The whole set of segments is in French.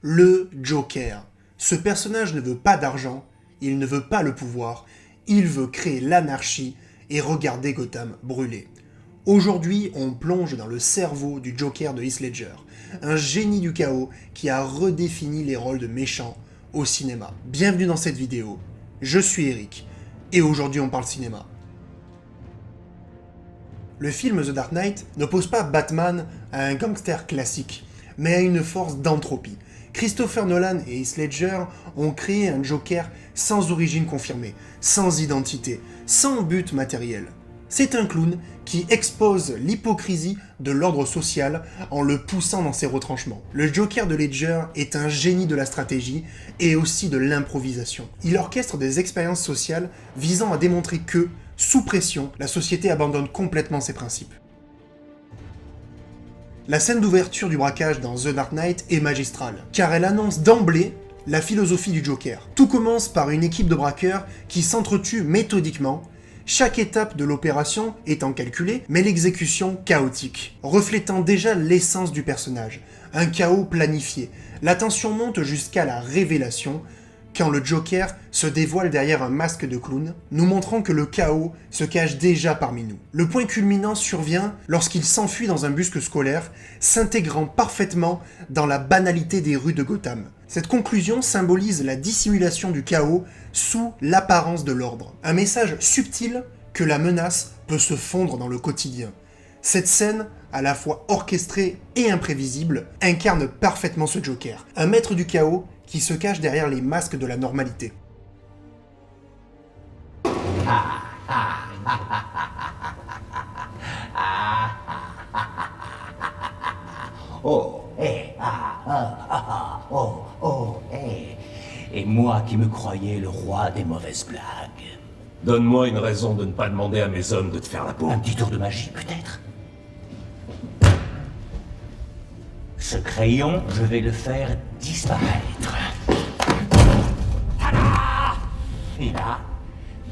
Le Joker. Ce personnage ne veut pas d'argent, il ne veut pas le pouvoir, il veut créer l'anarchie et regarder Gotham brûler. Aujourd'hui, on plonge dans le cerveau du Joker de Heath Ledger, un génie du chaos qui a redéfini les rôles de méchants au cinéma. Bienvenue dans cette vidéo, je suis Eric, et aujourd'hui on parle cinéma. Le film The Dark Knight n'oppose pas Batman à un gangster classique, mais à une force d'entropie. Christopher Nolan et Heath Ledger ont créé un Joker sans origine confirmée, sans identité, sans but matériel. C'est un clown qui expose l'hypocrisie de l'ordre social en le poussant dans ses retranchements. Le Joker de Ledger est un génie de la stratégie et aussi de l'improvisation. Il orchestre des expériences sociales visant à démontrer que, sous pression, la société abandonne complètement ses principes. La scène d'ouverture du braquage dans The Dark Knight est magistrale, car elle annonce d'emblée la philosophie du Joker. Tout commence par une équipe de braqueurs qui s'entretuent méthodiquement, chaque étape de l'opération étant calculée, mais l'exécution chaotique, reflétant déjà l'essence du personnage, un chaos planifié. La tension monte jusqu'à la révélation, quand le Joker se dévoile derrière un masque de clown, nous montrant que le chaos se cache déjà parmi nous. Le point culminant survient lorsqu'il s'enfuit dans un bus scolaire, s'intégrant parfaitement dans la banalité des rues de Gotham. Cette conclusion symbolise la dissimulation du chaos sous l'apparence de l'ordre. Un message subtil que la menace peut se fondre dans le quotidien. Cette scène, à la fois orchestrée et imprévisible, incarne parfaitement ce Joker. Un maître du chaos qui se cache derrière les masques de la normalité. Oh, Et moi qui me croyais le roi des mauvaises blagues. Donne-moi une raison de ne pas demander à mes hommes de te faire la peau. Un petit tour de magie, peut-être? Ce crayon, je vais le faire disparaître. Tada! Il a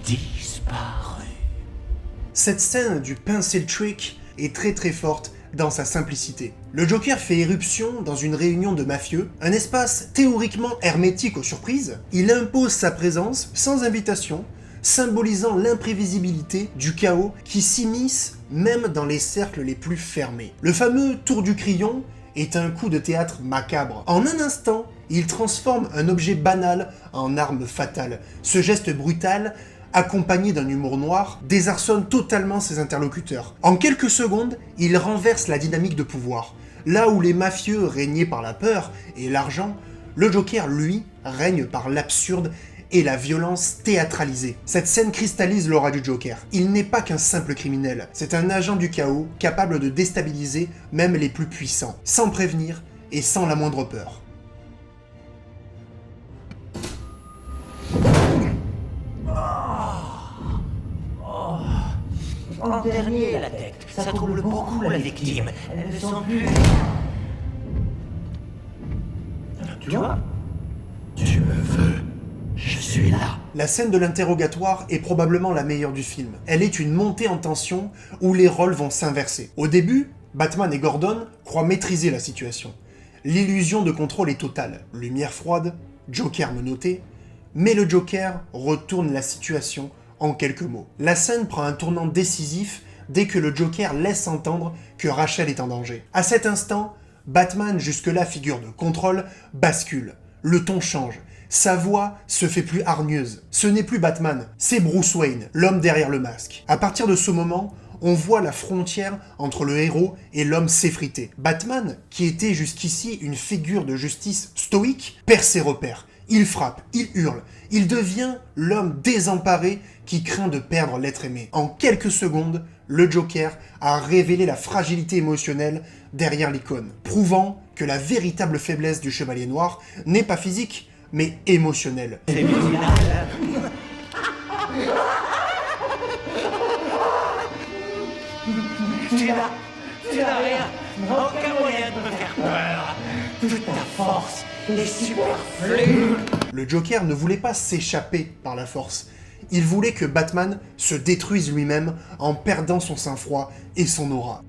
disparu. Cette scène du pencil trick est très forte dans sa simplicité. Le Joker fait éruption dans une réunion de mafieux, un espace théoriquement hermétique aux surprises. Il impose sa présence sans invitation, symbolisant l'imprévisibilité du chaos qui s'immisce même dans les cercles les plus fermés. Le fameux tour du crayon est un coup de théâtre macabre. En un instant, il transforme un objet banal en arme fatale. Ce geste brutal, accompagné d'un humour noir, désarçonne totalement ses interlocuteurs. En quelques secondes, il renverse la dynamique de pouvoir. Là où les mafieux régnaient par la peur et l'argent, le Joker, lui, règne par l'absurde et la violence théâtralisée. Cette scène cristallise l'aura du Joker. Il n'est pas qu'un simple criminel, c'est un agent du chaos capable de déstabiliser même les plus puissants, sans prévenir et sans la moindre peur. En dernier, la tête. Ça trouble beaucoup la victime. Elles ne sont plus... Tu vois? Tu me veux. Je suis là. La scène de l'interrogatoire est probablement la meilleure du film. Elle est une montée en tension où les rôles vont s'inverser. Au début, Batman et Gordon croient maîtriser la situation. L'illusion de contrôle est totale. Lumière froide, Joker menotté, mais le Joker retourne la situation en quelques mots. La scène prend un tournant décisif dès que le Joker laisse entendre que Rachel est en danger. À cet instant, Batman, jusque-là figure de contrôle, bascule. Le ton change. Sa voix se fait plus hargneuse. Ce n'est plus Batman, c'est Bruce Wayne, l'homme derrière le masque. À partir de ce moment, on voit la frontière entre le héros et l'homme s'effriter. Batman, qui était jusqu'ici une figure de justice stoïque, perd ses repères. Il frappe, il hurle, il devient l'homme désemparé qui craint de perdre l'être aimé. En quelques secondes, le Joker a révélé la fragilité émotionnelle derrière l'icône, prouvant que la véritable faiblesse du Chevalier Noir n'est pas physique, mais émotionnelle. C'est bizarre. Tu n'as rien. Aucun moyen de me faire peur. Toute ta force est superflue. Le Joker ne voulait pas s'échapper par la force. Il voulait que Batman se détruise lui-même en perdant son sang-froid et son aura.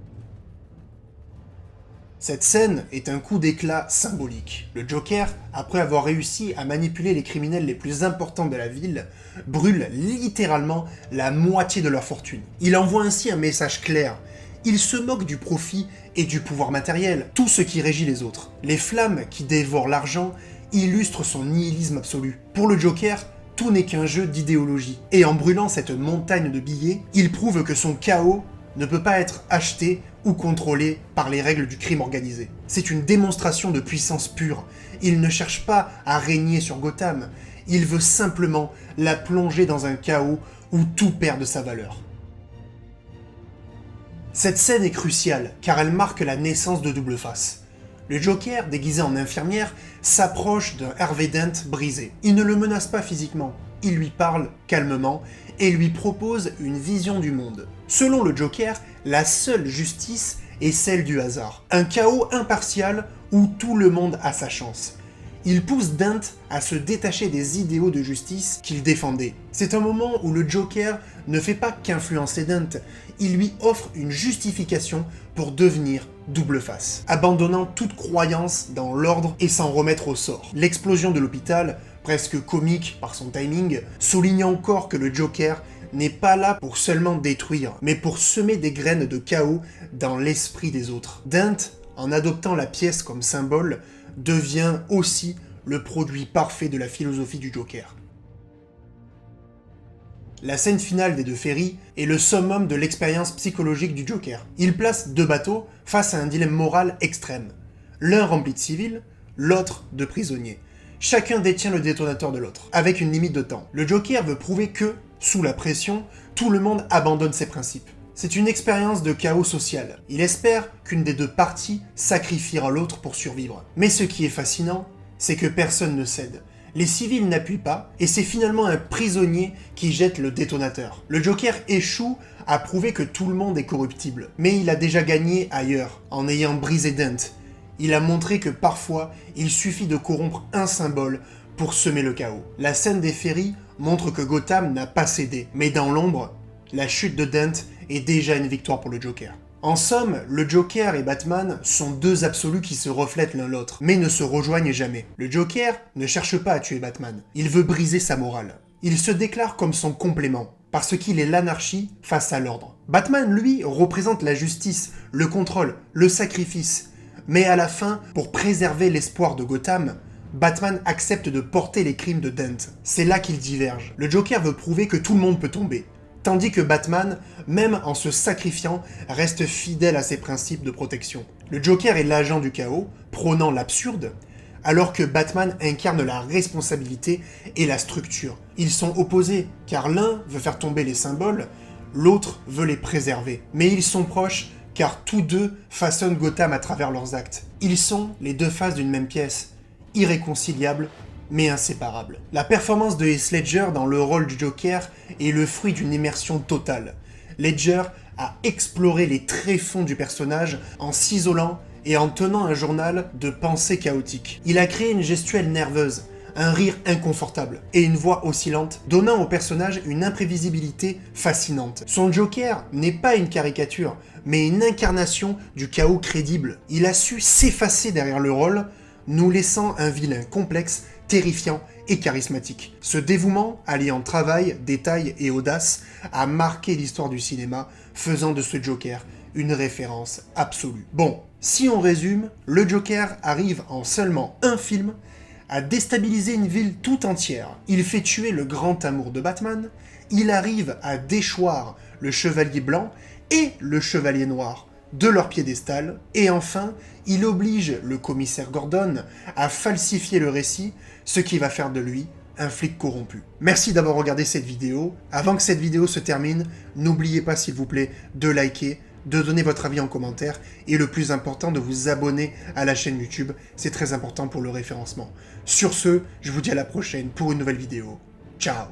Cette scène est un coup d'éclat symbolique. Le Joker, après avoir réussi à manipuler les criminels les plus importants de la ville, brûle littéralement la moitié de leur fortune. Il envoie ainsi un message clair. Il se moque du profit et du pouvoir matériel, tout ce qui régit les autres. Les flammes qui dévorent l'argent illustrent son nihilisme absolu. Pour le Joker, tout n'est qu'un jeu d'idéologie. Et en brûlant cette montagne de billets, il prouve que son chaos ne peut pas être acheté ou contrôlé par les règles du crime organisé. C'est une démonstration de puissance pure. Il ne cherche pas à régner sur Gotham, il veut simplement la plonger dans un chaos où tout perd de sa valeur. Cette scène est cruciale car elle marque la naissance de Double Face. Le Joker, déguisé en infirmière, s'approche d'un Harvey Dent brisé. Il ne le menace pas physiquement, il lui parle calmement et lui propose une vision du monde. Selon le Joker, la seule justice est celle du hasard. Un chaos impartial où tout le monde a sa chance. Il pousse Dent à se détacher des idéaux de justice qu'il défendait. C'est un moment où le Joker ne fait pas qu'influencer Dent, il lui offre une justification pour devenir Double Face, abandonnant toute croyance dans l'ordre et s'en remettre au sort. L'explosion de l'hôpital, presque comique par son timing, souligne encore que le Joker n'est pas là pour seulement détruire, mais pour semer des graines de chaos dans l'esprit des autres. Dent, en adoptant la pièce comme symbole, devient aussi le produit parfait de la philosophie du Joker. La scène finale des deux ferries est le summum de l'expérience psychologique du Joker. Il place deux bateaux face à un dilemme moral extrême. L'un rempli de civils, l'autre de prisonniers. Chacun détient le détonateur de l'autre, avec une limite de temps. Le Joker veut prouver que, sous la pression, tout le monde abandonne ses principes. C'est une expérience de chaos social. Il espère qu'une des deux parties sacrifiera l'autre pour survivre. Mais ce qui est fascinant, c'est que personne ne cède. Les civils n'appuient pas, et c'est finalement un prisonnier qui jette le détonateur. Le Joker échoue à prouver que tout le monde est corruptible. Mais il a déjà gagné ailleurs, en ayant brisé Dent. Il a montré que parfois, il suffit de corrompre un symbole pour semer le chaos. La scène des ferries montre que Gotham n'a pas cédé, mais dans l'ombre, la chute de Dent est déjà une victoire pour le Joker. En somme, le Joker et Batman sont deux absolus qui se reflètent l'un l'autre, mais ne se rejoignent jamais. Le Joker ne cherche pas à tuer Batman, il veut briser sa morale. Il se déclare comme son complément, parce qu'il est l'anarchie face à l'ordre. Batman, lui, représente la justice, le contrôle, le sacrifice. Mais à la fin, pour préserver l'espoir de Gotham, Batman accepte de porter les crimes de Dent. C'est là qu'ils divergent. Le Joker veut prouver que tout le monde peut tomber, tandis que Batman, même en se sacrifiant, reste fidèle à ses principes de protection. Le Joker est l'agent du chaos, prônant l'absurde, alors que Batman incarne la responsabilité et la structure. Ils sont opposés, car l'un veut faire tomber les symboles, l'autre veut les préserver. Mais ils sont proches, car tous deux façonnent Gotham à travers leurs actes. Ils sont les deux faces d'une même pièce, irréconciliables, mais inséparables. La performance de Heath Ledger dans le rôle du Joker est le fruit d'une immersion totale. Ledger a exploré les tréfonds du personnage en s'isolant et en tenant un journal de pensées chaotiques. Il a créé une gestuelle nerveuse, un rire inconfortable et une voix oscillante, donnant au personnage une imprévisibilité fascinante. Son Joker n'est pas une caricature, mais une incarnation du chaos crédible. Il a su s'effacer derrière le rôle, nous laissant un vilain complexe, terrifiant et charismatique. Ce dévouement, alliant travail, détail et audace, a marqué l'histoire du cinéma, faisant de ce Joker une référence absolue. Bon, si on résume, le Joker arrive en seulement un film à déstabiliser une ville tout entière. Il fait tuer le grand amour de Batman, il arrive à déchoir le Chevalier Blanc et le Chevalier Noir de leur piédestal, et enfin, il oblige le commissaire Gordon à falsifier le récit, ce qui va faire de lui un flic corrompu. Merci d'avoir regardé cette vidéo. Avant que cette vidéo se termine, n'oubliez pas s'il vous plaît de liker, de donner votre avis en commentaire, et le plus important, de vous abonner à la chaîne YouTube, c'est très important pour le référencement. Sur ce, je vous dis à la prochaine pour une nouvelle vidéo. Ciao!